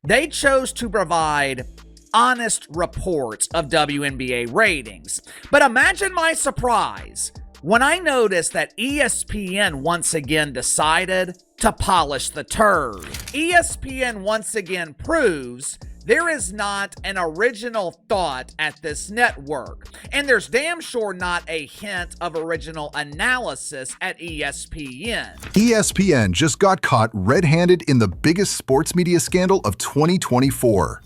They chose to provide honest reports of WNBA ratings. But imagine my surprise when I noticed that ESPN once again decided to polish the turd. ESPN once again proves there is not an original thought at this network, and there's damn sure not a hint of original analysis at ESPN. ESPN just got caught red-handed in the biggest sports media scandal of 2024.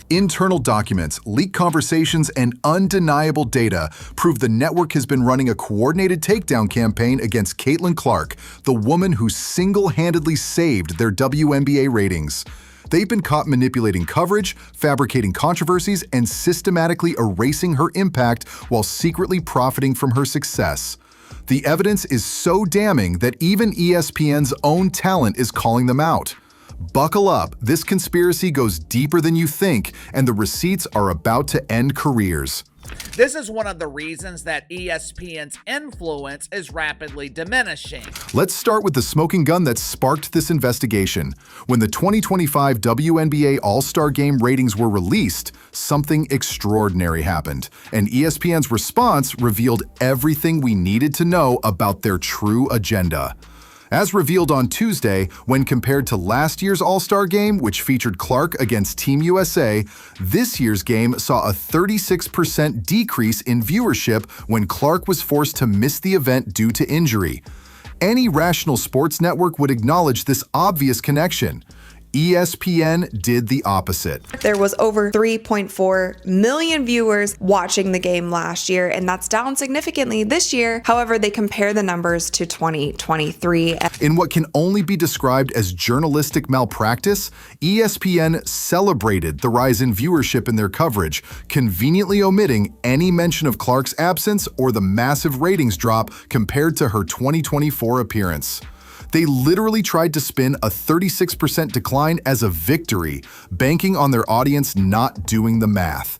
Internal documents, leaked conversations, and undeniable data prove the network has been running a coordinated takedown campaign against Caitlin Clark, the woman who single-handedly saved their WNBA ratings. They've been caught manipulating coverage, fabricating controversies, and systematically erasing her impact while secretly profiting from her success. The evidence is so damning that even ESPN's own talent is calling them out. Buckle up, this conspiracy goes deeper than you think, and the receipts are about to end careers. This is one of the reasons that ESPN's influence is rapidly diminishing. Let's start with the smoking gun that sparked this investigation. When the 2025 WNBA All-Star Game ratings were released, something extraordinary happened, and ESPN's response revealed everything we needed to know about their true agenda. As revealed on Tuesday, when compared to last year's All-Star Game, which featured Clark against Team USA, this year's game saw a 36% decrease in viewership when Clark was forced to miss the event due to injury. Any rational sports network would acknowledge this obvious connection. ESPN did the opposite. There was over 3.4 million viewers watching the game last year, and that's down significantly this year. However, they compare the numbers to 2023. In what can only be described as journalistic malpractice, ESPN celebrated the rise in viewership in their coverage, conveniently omitting any mention of Clark's absence or the massive ratings drop compared to her 2024 appearance. They literally tried to spin a 36% decline as a victory, banking on their audience not doing the math.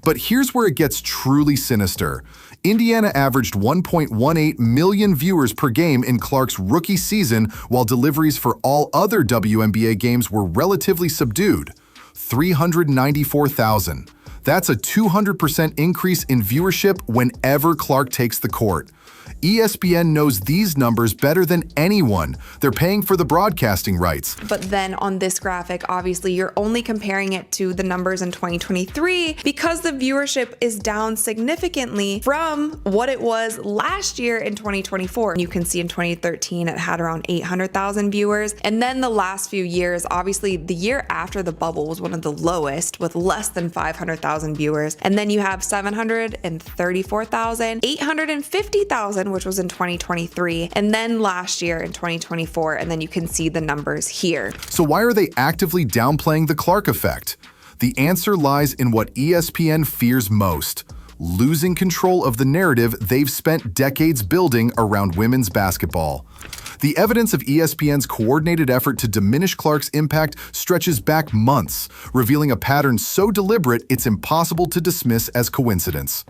But here's where it gets truly sinister. Indiana averaged 1.18 million viewers per game in Clark's rookie season, while deliveries for all other WNBA games were relatively subdued, 394,000. That's a 200% increase in viewership whenever Clark takes the court. ESPN knows these numbers better than anyone. They're paying for the broadcasting rights. But then on this graphic, obviously, you're only comparing it to the numbers in 2023 because the viewership is down significantly from what it was last year in 2024. You can see in 2013, it had around 800,000 viewers. And then the last few years, obviously, the year after the bubble was one of the lowest with less than 500,000 viewers. And then you have 734,000, 850,000, which was in 2023, and then last year in 2024, and then you can see the numbers here. So why are they actively downplaying the Clark effect? The answer lies in what ESPN fears most: losing control of the narrative they've spent decades building around women's basketball. The evidence of ESPN's coordinated effort to diminish Clark's impact stretches back months, revealing a pattern so deliberate it's impossible to dismiss as coincidence.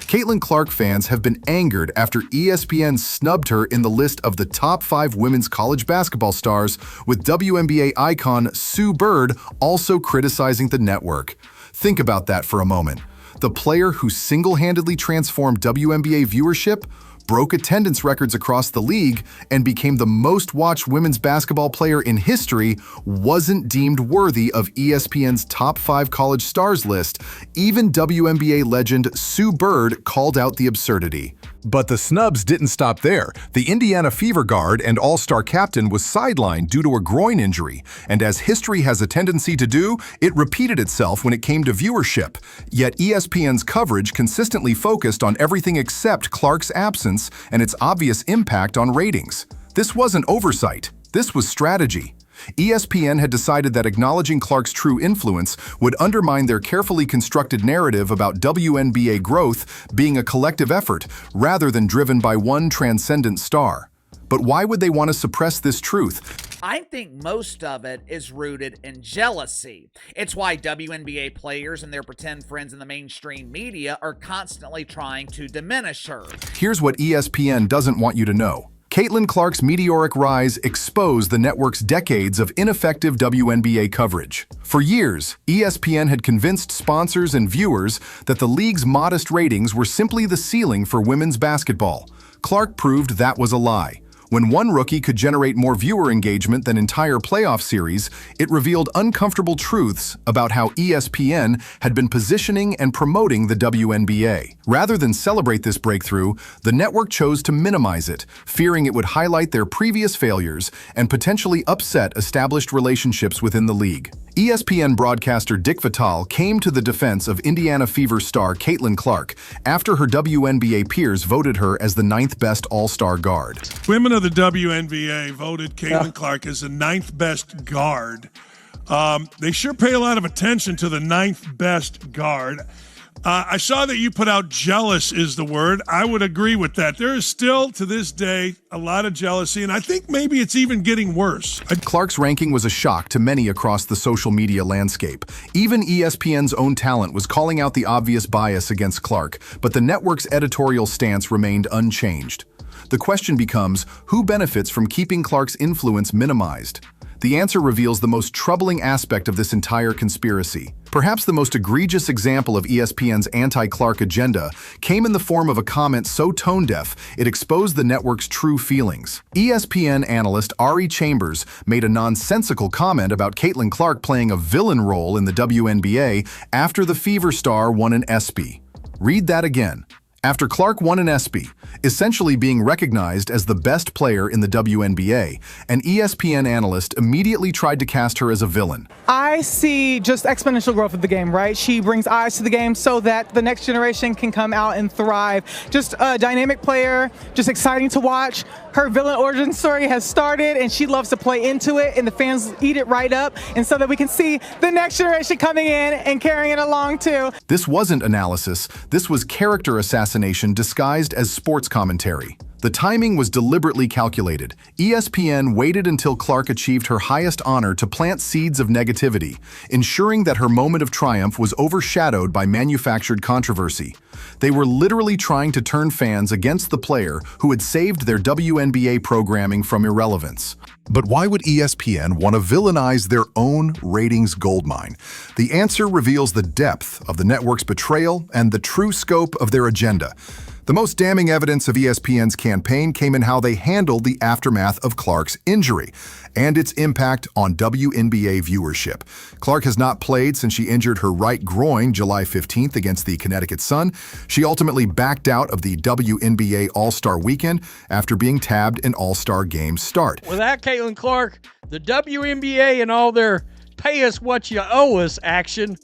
Caitlin Clark fans have been angered after ESPN snubbed her in the list of the top 5 women's college basketball stars, with WNBA icon Sue Bird also criticizing the network. Think about that for a moment. The player who single-handedly transformed WNBA viewership, broke attendance records across the league, and became the most-watched women's basketball player in history wasn't deemed worthy of ESPN's top 5 college stars list. Even WNBA legend Sue Bird called out the absurdity. But the snubs didn't stop there. The Indiana Fever guard and all-star captain was sidelined due to a groin injury, and as history has a tendency to do, it repeated itself when it came to viewership. Yet ESPN's coverage consistently focused on everything except Clark's absence and its obvious impact on ratings. This wasn't oversight, this was strategy. ESPN had decided that acknowledging Clark's true influence would undermine their carefully constructed narrative about WNBA growth being a collective effort rather than driven by one transcendent star. But why would they want to suppress this truth? I think most of it is rooted in jealousy. It's why WNBA players and their pretend friends in the mainstream media are constantly trying to diminish her. Here's what ESPN doesn't want you to know. Caitlin Clark's meteoric rise exposed the network's decades of ineffective WNBA coverage. For years, ESPN had convinced sponsors and viewers that the league's modest ratings were simply the ceiling for women's basketball. Clark proved that was a lie. When one rookie could generate more viewer engagement than entire playoff series, it revealed uncomfortable truths about how ESPN had been positioning and promoting the WNBA. Rather than celebrate this breakthrough, the network chose to minimize it, fearing it would highlight their previous failures and potentially upset established relationships within the league. ESPN broadcaster Dick Vitale came to the defense of Indiana Fever star Caitlin Clark after her WNBA peers voted her as the 9th best All-Star guard. Women of the WNBA voted Caitlin Clark as the 9th best guard. They sure pay a lot of attention to the 9th best guard. I saw that you put out jealous is the word. I would agree with that. There is still, to this day, a lot of jealousy, and I think maybe it's even getting worse. Clark's ranking was a shock to many across the social media landscape. Even ESPN's own talent was calling out the obvious bias against Clark, but the network's editorial stance remained unchanged. The question becomes, who benefits from keeping Clark's influence minimized? The answer reveals the most troubling aspect of this entire conspiracy. Perhaps the most egregious example of ESPN's anti-Clark agenda came in the form of a comment so tone-deaf it exposed the network's true feelings. ESPN analyst Ari Chambers made a nonsensical comment about Caitlin Clark playing a villain role in the WNBA after the Fever star won an ESPY. Read that again. After Clark won an ESPY, essentially being recognized as the best player in the WNBA, an ESPN analyst immediately tried to cast her as a villain. I see just exponential growth of the game, right? She brings eyes to the game so that the next generation can come out and thrive. Just a dynamic player, just exciting to watch. Her villain origin story has started, and she loves to play into it, and the fans eat it right up, and so that we can see the next generation coming in and carrying it along too. This wasn't analysis, this was character assassination disguised as sports commentary. The timing was deliberately calculated. ESPN waited until Clark achieved her highest honor to plant seeds of negativity, ensuring that her moment of triumph was overshadowed by manufactured controversy. They were literally trying to turn fans against the player who had saved their WNBA programming from irrelevance. But why would ESPN want to villainize their own ratings goldmine? The answer reveals the depth of the network's betrayal and the true scope of their agenda. The most damning evidence of ESPN's campaign came in how they handled the aftermath of Clark's injury and its impact on WNBA viewership. Clark has not played since she injured her right groin July 15th against the Connecticut Sun. She ultimately backed out of the WNBA All-Star Weekend after being tabbed in All-Star Game start. Without Caitlin Clark, the WNBA and all their pay us what you owe us action,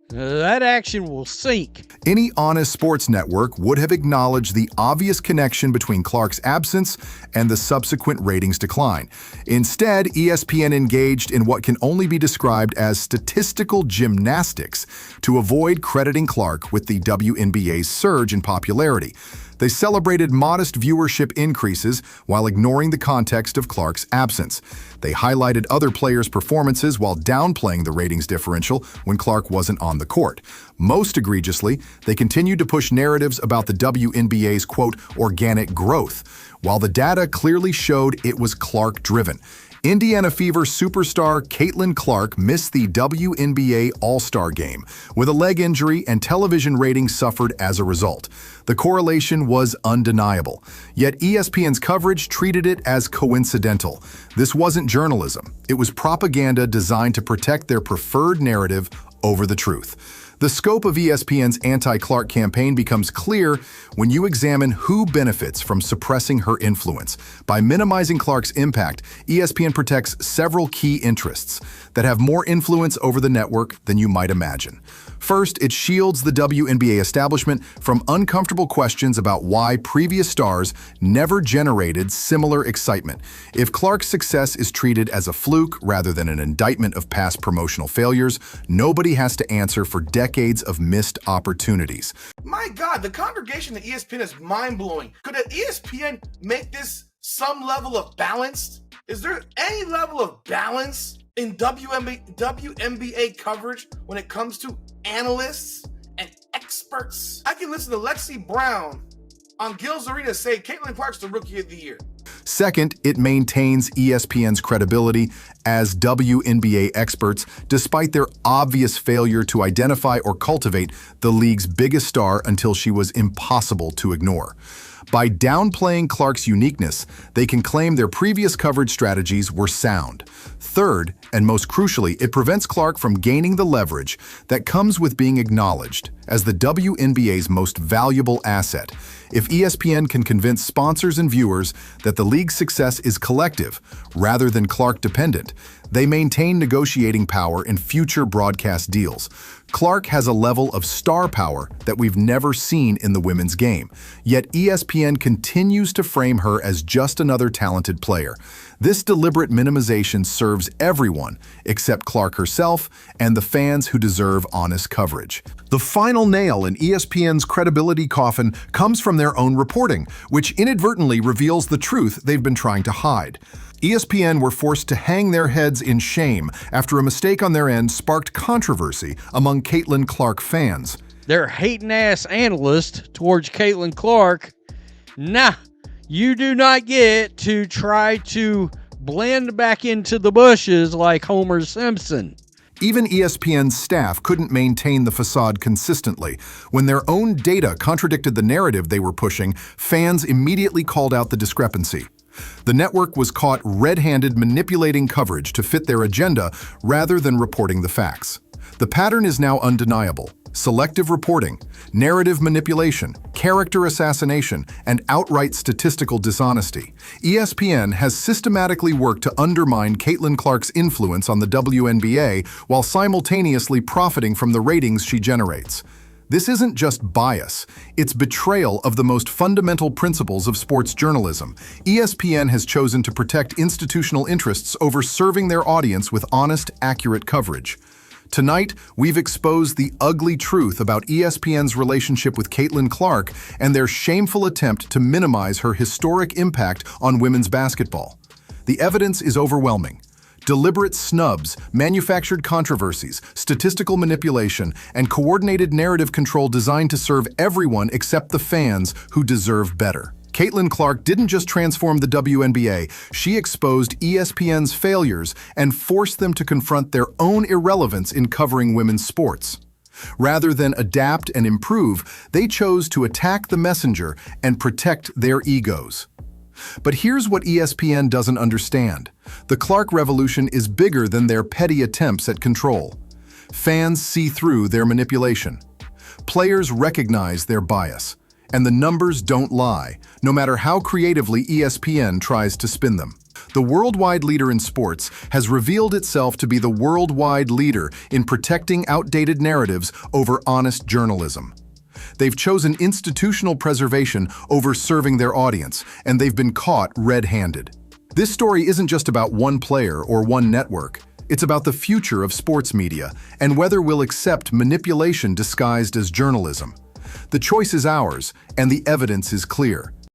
that action will sink. Any honest sports network would have acknowledged the obvious connection between Clark's absence and the subsequent ratings decline. Instead, ESPN engaged in what can only be described as statistical gymnastics to avoid crediting Clark with the WNBA's surge in popularity. They celebrated modest viewership increases while ignoring the context of Clark's absence. They highlighted other players' performances while downplaying the ratings differential when Clark wasn't on the court. Most egregiously, they continued to push narratives about the WNBA's, quote, organic growth, while the data clearly showed it was Clark-driven. Indiana Fever superstar Caitlin Clark missed the WNBA All-Star Game with a leg injury, and television ratings suffered as a result. The correlation was undeniable, yet ESPN's coverage treated it as coincidental. This wasn't journalism. It was propaganda designed to protect their preferred narrative over the truth. The scope of ESPN's anti-Clark campaign becomes clear when you examine who benefits from suppressing her influence. By minimizing Clark's impact, ESPN protects several key interests that have more influence over the network than you might imagine. First, it shields the WNBA establishment from uncomfortable questions about why previous stars never generated similar excitement. If Clark's success is treated as a fluke rather than an indictment of past promotional failures, nobody has to answer for decades of missed opportunities. My God, the congregation at ESPN is mind-blowing. Could ESPN make this some level of balanced? Is there any level of balance in WNBA coverage when it comes to analysts and experts? I can listen to Lexi Brown on Gil's Arena say Caitlin Clark's the Rookie of the Year. Second, it maintains ESPN's credibility as WNBA experts despite their obvious failure to identify or cultivate the league's biggest star until she was impossible to ignore. By downplaying Clark's uniqueness, they can claim their previous coverage strategies were sound. Third, and most crucially, it prevents Clark from gaining the leverage that comes with being acknowledged as the WNBA's most valuable asset. If ESPN can convince sponsors and viewers that the league's success is collective rather than Clark-dependent, they maintain negotiating power in future broadcast deals. Clark has a level of star power that we've never seen in the women's game, yet ESPN continues to frame her as just another talented player. This deliberate minimization serves everyone except Clark herself and the fans who deserve honest coverage. The final nail in ESPN's credibility coffin comes from their own reporting, which inadvertently reveals the truth they've been trying to hide. ESPN were forced to hang their heads in shame after a mistake on their end sparked controversy among Caitlin Clark fans. Their hating-ass analyst towards Caitlin Clark, nah, you do not get to try to blend back into the bushes like Homer Simpson. Even ESPN's staff couldn't maintain the facade consistently. When their own data contradicted the narrative they were pushing, fans immediately called out the discrepancy. The network was caught red-handed manipulating coverage to fit their agenda rather than reporting the facts. The pattern is now undeniable. Selective reporting, narrative manipulation, character assassination, and outright statistical dishonesty. ESPN has systematically worked to undermine Caitlin Clark's influence on the WNBA while simultaneously profiting from the ratings she generates. This isn't just bias, it's betrayal of the most fundamental principles of sports journalism. ESPN has chosen to protect institutional interests over serving their audience with honest, accurate coverage. Tonight, we've exposed the ugly truth about ESPN's relationship with Caitlin Clark and their shameful attempt to minimize her historic impact on women's basketball. The evidence is overwhelming. Deliberate snubs, manufactured controversies, statistical manipulation, and coordinated narrative control designed to serve everyone except the fans who deserve better. Caitlin Clark didn't just transform the WNBA, she exposed ESPN's failures and forced them to confront their own irrelevance in covering women's sports. Rather than adapt and improve, they chose to attack the messenger and protect their egos. But here's what ESPN doesn't understand. The Clark revolution is bigger than their petty attempts at control. Fans see through their manipulation. Players recognize their bias. And the numbers don't lie, no matter how creatively ESPN tries to spin them. The worldwide leader in sports has revealed itself to be the worldwide leader in protecting outdated narratives over honest journalism. They've chosen institutional preservation over serving their audience, and they've been caught red-handed. This story isn't just about one player or one network. It's about the future of sports media and whether we'll accept manipulation disguised as journalism. The choice is ours, and the evidence is clear.